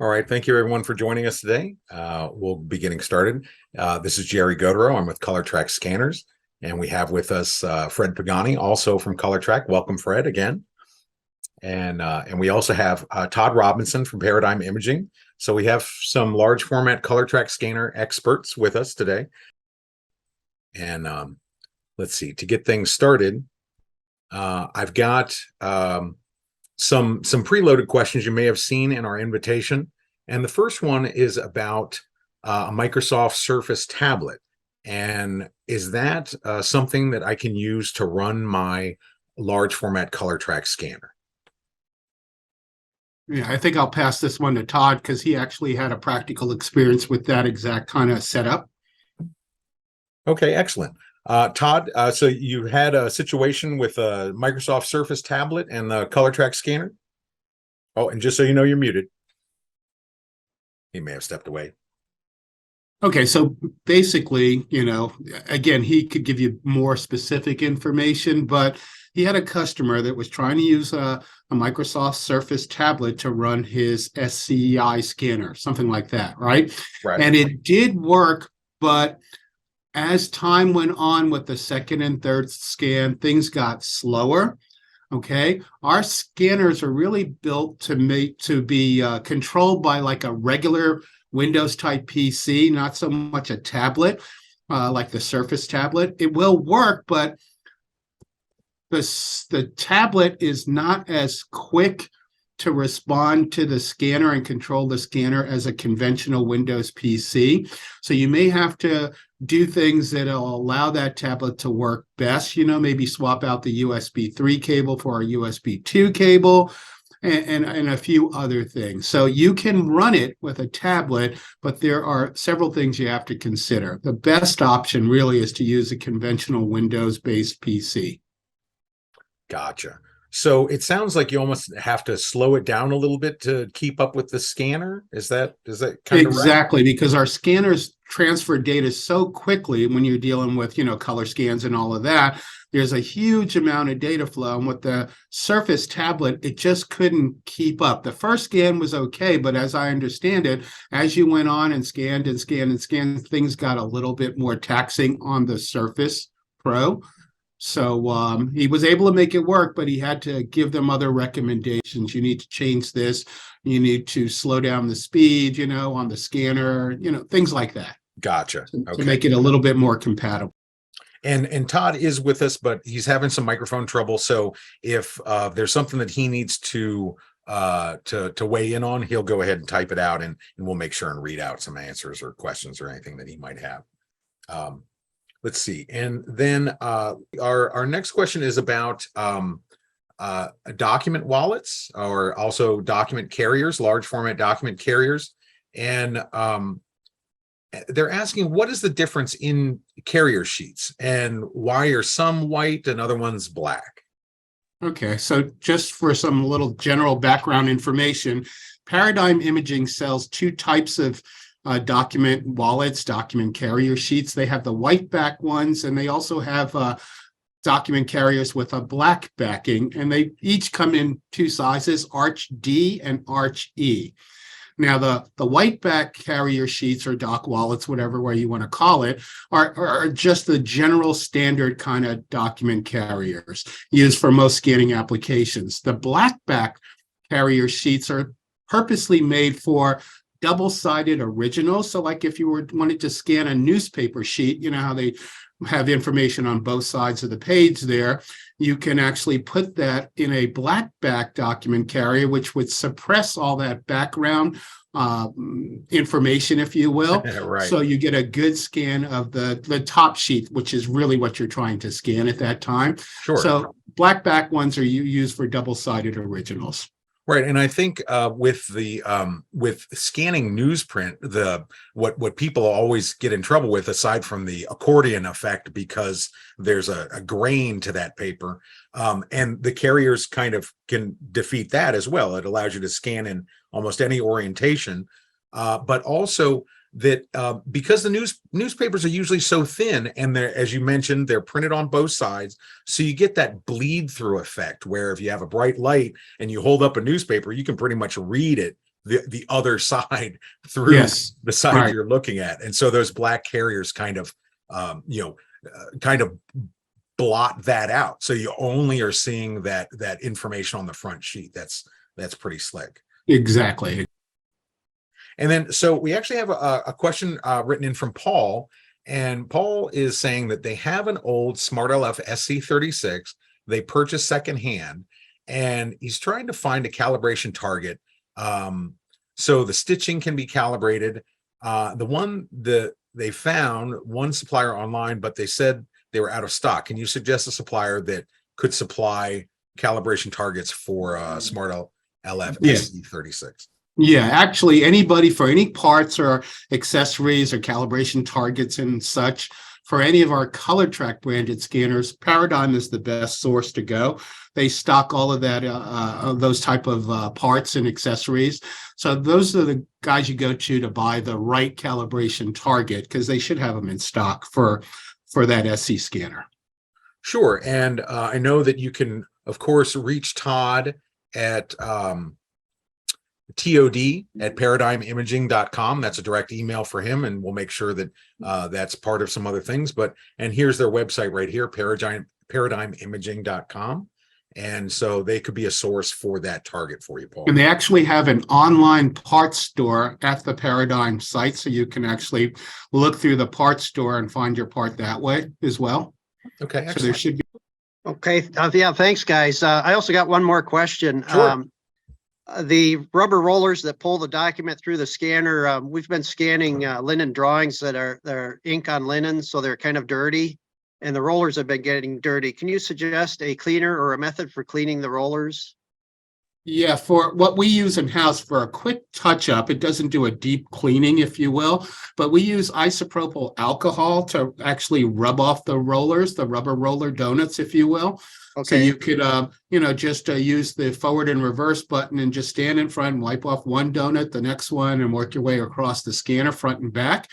All right, thank you everyone for joining us today. We'll be getting started. This is Jerry Gautereaux. I'm with Colortrac Scanners, and we have with us Fred Pagani, also from Colortrac. Welcome, Fred, again. And we also have Todd Robinson from Paradigm Imaging. So we have some large format Colortrac scanner experts with us today. And let's see, to get things started, I've got some preloaded questions you may have seen in our invitation. And the first one is about a Microsoft Surface tablet. And is that something that I can use to run my large format Colortrac scanner? Yeah, I think I'll pass this one to Todd because he actually had a practical experience with that exact kind of setup. Okay, excellent. Todd, so you had a situation with a Microsoft Surface tablet and the Colortrac scanner? Oh, and just so you know, you're muted. He may have stepped away. Okay, so basically, again, he could give you more specific information, but he had a customer that was trying to use a Microsoft Surface tablet to run his SCI scanner, something like that, right? Right. And it did work, but as time went on with the second and third scan, things got slower. Okay, our scanners are really built to be controlled by like a regular Windows type PC, not so much a tablet like the Surface tablet. It will work, but the tablet is not as quick to respond to the scanner and control the scanner as a conventional Windows PC. So you may have to do things that'll allow that tablet to work best, maybe swap out the USB 3 cable for a USB 2 cable and a few other things. So you can run it with a tablet, but there are several things you have to consider. The best option really is to use a conventional Windows-based PC. Gotcha. So it sounds like you almost have to slow it down a little bit to keep up with the scanner. Is that kind of exactly right? Because our scanners transfer data so quickly when you're dealing with, color scans and all of that. There's a huge amount of data flow. And with the Surface tablet, it just couldn't keep up. The first scan was okay, but as I understand it, as you went on and scanned and scanned and scanned, things got a little bit more taxing on the Surface Pro. So he was able to make it work, but he had to give them other recommendations. You need to change this. You need to slow down the speed, on the scanner, things like that. Gotcha. To make it a little bit more compatible. And Todd is with us, but he's having some microphone trouble. So if there's something that he needs to weigh in on, he'll go ahead and type it out, and we'll make sure and read out some answers or questions or anything that he might have. Let's see. And then our next question is about document wallets, or also document carriers, large format document carriers. And they're asking, what is the difference in carrier sheets, and why are some white and other ones black? Okay, so just for some little general background information, Paradigm Imaging sells two types of document wallets, document carrier sheets. They have the white back ones, and they also have document carriers with a black backing, and they each come in two sizes, Arch D and Arch E. Now, the white back carrier sheets, or doc wallets, whatever way you want to call it, are just the general standard kind of document carriers used for most scanning applications. The black back carrier sheets are purposely made for double-sided originals. So like if you wanted to scan a newspaper sheet, how they have information on both sides of the page there, you can actually put that in a black back document carrier, which would suppress all that background information, if you will. Right. So you get a good scan of the top sheet, which is really what you're trying to scan at that time. Sure. So black back ones are used for double-sided originals. Right, and I think with scanning newsprint, what people always get in trouble with, aside from the accordion effect, because there's a grain to that paper, and the carriers kind of can defeat that as well. It allows you to scan in almost any orientation, but also that because the newspapers are usually so thin, and they're, as you mentioned, they're printed on both sides, so you get that bleed through effect where if you have a bright light and you hold up a newspaper, you can pretty much read it the other side through Yes. the side Right. you're looking at. And so those black carriers kind of, kind of blot that out. So you only are seeing that information on the front sheet. That's pretty slick. Exactly. And then, so we actually have a question written in from Paul, and Paul is saying that they have an old SmartLF SC 36 they purchased secondhand, and he's trying to find a calibration target so the stitching can be calibrated. The one that they found one supplier online, but they said they were out of stock. Can you suggest a supplier that could supply calibration targets for SmartLF Yeah. SC 36? Yeah, actually, anybody for any parts or accessories or calibration targets and such, for any of our Colortrac branded scanners, Paradigm is the best source to go. They stock all of that, those type of parts and accessories. So those are the guys you go to buy the right calibration target, because they should have them in stock for that SC scanner. Sure. And I know that you can, of course, reach Todd at TOD@paradigmimaging.com. That's a direct email for him, and we'll make sure that that's part of some other things. And here's their website right here, paradigmimaging.com. And so they could be a source for that target for you, Paul. And they actually have an online parts store at the Paradigm site, so you can actually look through the parts store and find your part that way as well. Okay, excellent. So there should be. Okay, yeah, thanks, guys. I also got one more question. Sure. The rubber rollers that pull the document through the scanner, we've been scanning linen drawings that are ink on linen, so they're kind of dirty, and the rollers have been getting dirty. Can you suggest a cleaner or a method for cleaning the rollers? Yeah, for what we use in-house for a quick touch-up, it doesn't do a deep cleaning, if you will, but we use isopropyl alcohol to actually rub off the rollers, the rubber roller donuts, if you will. Okay. So you could, just use the forward and reverse button and just stand in front and wipe off one donut, the next one, and work your way across the scanner front and back.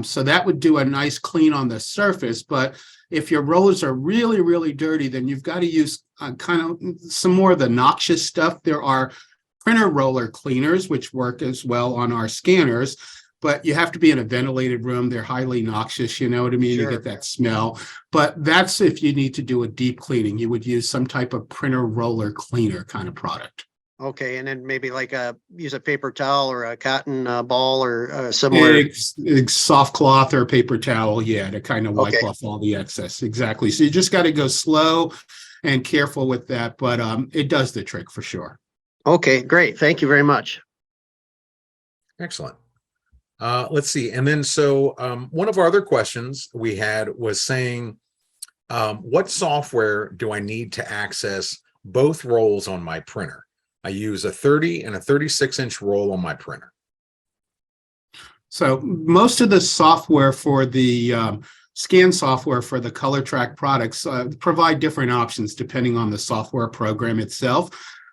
So that would do a nice clean on the surface. But if your rollers are really, really dirty, then you've got to use kind of some more of the noxious stuff. There are printer roller cleaners, which work as well on our scanners, but you have to be in a ventilated room. They're highly noxious, you know what I mean? Sure. You get that smell. But that's if you need to do a deep cleaning. You would use some type of printer roller cleaner kind of product. Okay, and then maybe like use a paper towel or a cotton ball or similar. Soft cloth or paper towel, yeah, to kind of wipe Okay. off all the excess. Exactly. So you just got to go slow and careful with that, but it does the trick for sure. Okay, great. Thank you very much. Excellent. Let's see. And then, so one of our other questions we had was saying, what software do I need to access both rolls on my printer? I use a 30 and a 36-inch roll on my printer. So most of the software for the scan software for the Colortrac products provide different options depending on the software program itself.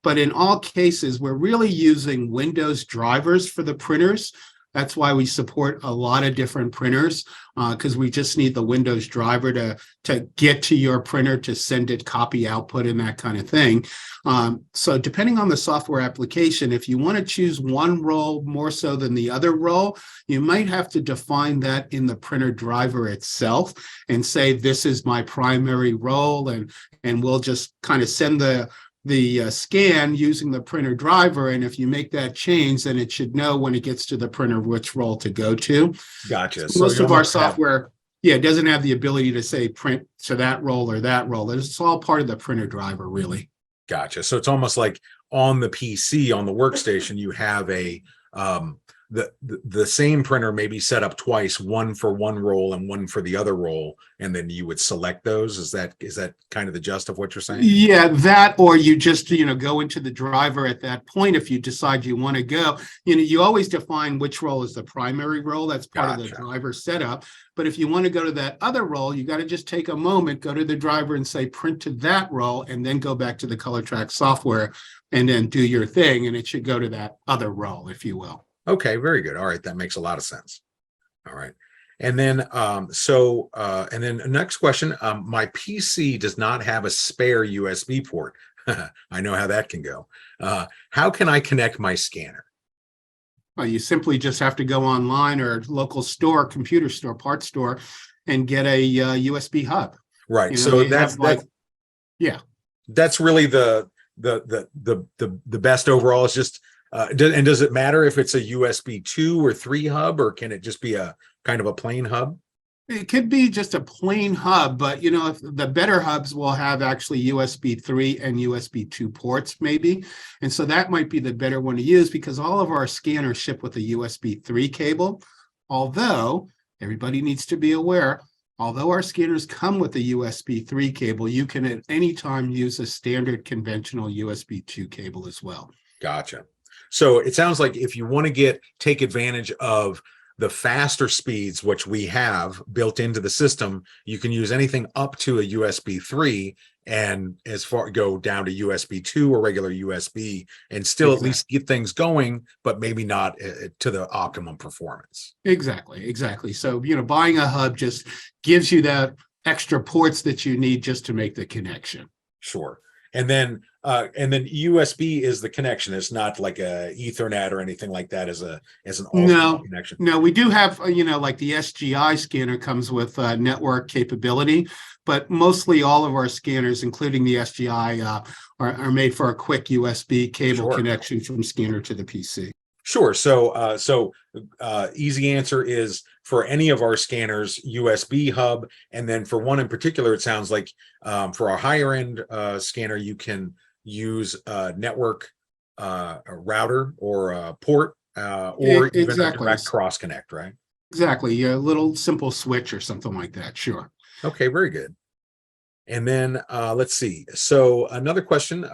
But in all cases, we're really using Windows drivers for the printers. That's why we support a lot of different printers, because we just need the Windows driver to get to your printer to send it copy output and that kind of thing. So depending on the software application, if you want to choose one roll more so than the other roll, you might have to define that in the printer driver itself and say, this is my primary roll, and we'll just kind of send the scan using the printer driver, and if you make that change, then it should know when it gets to the printer which roll to go to. Gotcha. So most of our software, it doesn't have the ability to say print to that roll or that roll. It's all part of the printer driver, really. Gotcha. So it's almost like on the PC, on the workstation, you have a the same printer may be set up twice, one for one roll and one for the other roll, and then you would select those. Is that kind of the gist of what you're saying? Yeah, that, or you just go into the driver at that point if you decide you want to go. You always define which roll is the primary roll. That's part of the driver setup. But if you want to go to that other roll, you got to just take a moment, go to the driver and say print to that roll, and then go back to the Colortrac software and then do your thing, and it should go to that other roll, if you will. Okay, very good. All right, that makes a lot of sense. All right. And then, and then next question, my PC does not have a spare USB port. I know how that can go. How can I connect my scanner? You simply just have to go online or local store, computer store, parts store, and get a USB hub. Right. You know, So they have yeah. that's really the best overall. Is just and does it matter if it's a USB 2 or 3 hub, or can it just be a kind of a plain hub? It could be just a plain hub, but you know, if the better hubs will have actually USB 3 and USB 2 ports, maybe. And so that might be the better one to use because all of our scanners ship with a USB 3 cable. Although everybody needs to be aware, although our scanners come with a USB 3 cable, you can at any time use a standard conventional USB 2 cable as well. Gotcha. So it sounds like if you want to take advantage of the faster speeds, which we have built into the system, you can use anything up to a USB 3 and as far go down to USB 2 or regular USB and still at least get things going, but maybe not to the optimum performance. Exactly. So, you know, buying a hub just gives you that extra ports that you need just to make the connection. Sure. And then USB is the connection. It's not like a Ethernet or anything like that as an alternate connection. No, we do have, you know, like the SGI scanner comes with network capability, but mostly all of our scanners, including the SGI, are made for a quick USB cable connection from scanner to the PC. Sure. So easy answer is for any of our scanners, USB hub. And then for one in particular, it sounds like for our higher end scanner, you can use a network a router or a port or even a direct cross connect, right? Exactly. A little simple switch or something like that. Sure. Okay, very good. And then let's see. So another question.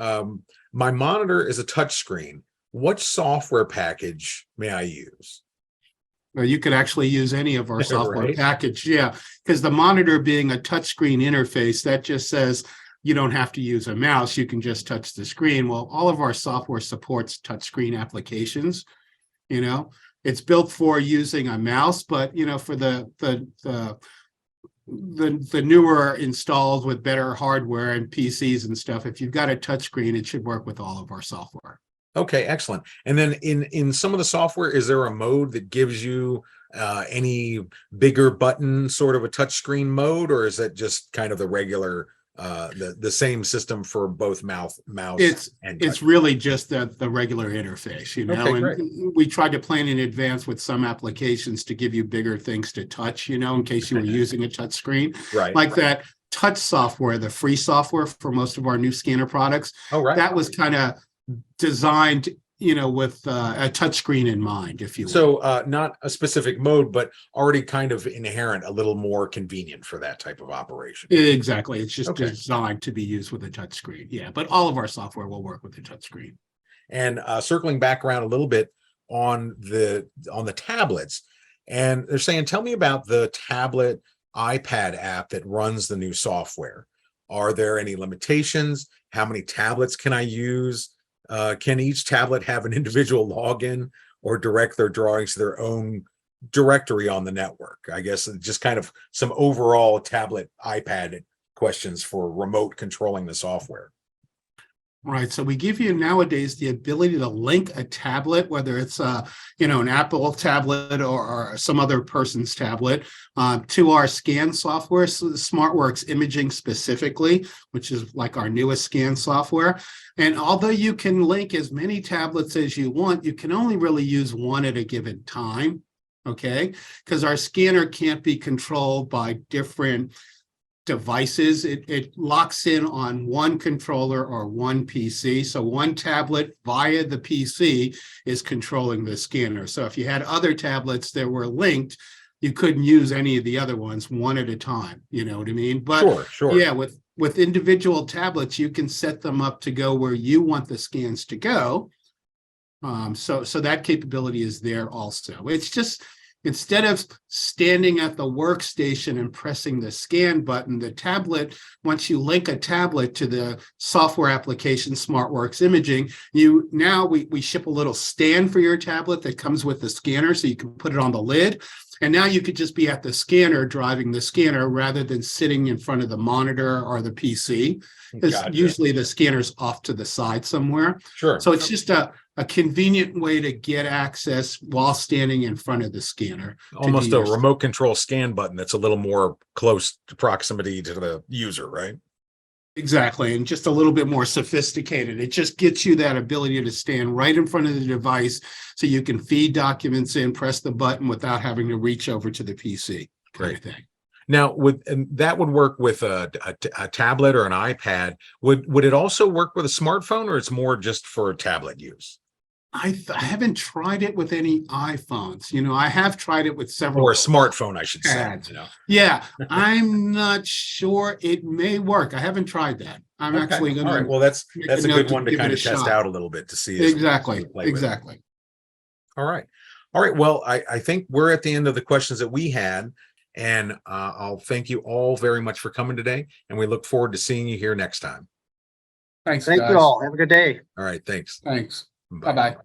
My monitor is a touch screen. What software package may I use? Well, you could actually use any of our software package. Yeah, because the monitor being a touchscreen interface, that just says you don't have to use a mouse. You can just touch the screen. Well, all of our software supports touchscreen applications. You know, it's built for using a mouse, but you know, for the newer installs with better hardware and PCs and stuff, if you've got a touchscreen, it should work with all of our software. Okay, excellent. And then in some of the software, is there a mode that gives you any bigger button sort of a touchscreen mode, or is that just kind of the regular the same system for both mouse and it's really just the regular interface, you know. Okay, and great. We tried to plan in advance with some applications to give you bigger things to touch, you know, in case you were using a touch screen. Right. Like that touch software, the free software for most of our new scanner products. Oh, right. That was kind of designed, you know, with a touchscreen in mind, if you will. So not a specific mode, but already kind of inherent, a little more convenient for that type of operation. Exactly. It's just designed to be used with a touchscreen. Yeah, but all of our software will work with a touchscreen. And circling back around a little bit on the tablets, and they're saying, tell me about the tablet iPad app that runs the new software. Are there any limitations? How many tablets can I use? Can each tablet have an individual login or direct their drawings to their own directory on the network? I guess just kind of some overall tablet iPad questions for remote controlling the software. Right. So we give you nowadays the ability to link a tablet, whether it's you know, an Apple tablet or some other person's tablet, to our scan software, so the SmartWorks imaging specifically, which is like our newest scan software. And although you can link as many tablets as you want, you can only really use one at a given time. Okay, because our scanner can't be controlled by different devices. It locks in on one controller or one PC. So one tablet via the PC is controlling the scanner. So if you had other tablets that were linked, you couldn't use any of the other ones one at a time. You know what I mean? But sure. Yeah, with individual tablets, you can set them up to go where you want the scans to go. So that capability is there also. It's just, instead of standing at the workstation and pressing the scan button, the tablet, once you link a tablet to the software application SmartWorks Imaging, we ship a little stand for your tablet that comes with the scanner, so you can put it on the lid. And now you could just be at the scanner, driving the scanner, rather than sitting in front of the monitor or the PC. Because Gotcha. usually the scanner's off to the side somewhere. Sure. So it's just a convenient way to get access while standing in front of the scanner. Almost do a your- remote control scan button that's a little more close to proximity to the user, right? Exactly, and just a little bit more sophisticated. It just gets you that ability to stand right in front of the device so you can feed documents in, press the button without having to reach over to the PC. Kind of thing. Now, and that would work with a tablet or an iPad. Would it also work with a smartphone, or it's more just for tablet use? I haven't tried it with any iPhones. You know, I have tried it with several. Or a smartphone, I should say. Pads. You know? Yeah, I'm not sure. It may work. I haven't tried that. I'm Okay. actually going All right. to. Well, that's make a a note good to one to give it kind a of test shot. out a little bit to see. as we Exactly. play with it. Exactly. All right. All right. Well, I think we're at the end of the questions that we had. And I'll thank you all very much for coming today. And we look forward to seeing you here next time. Thanks, Thank guys. you all. Have a good day. All right. Thanks. Thanks. Bye-bye.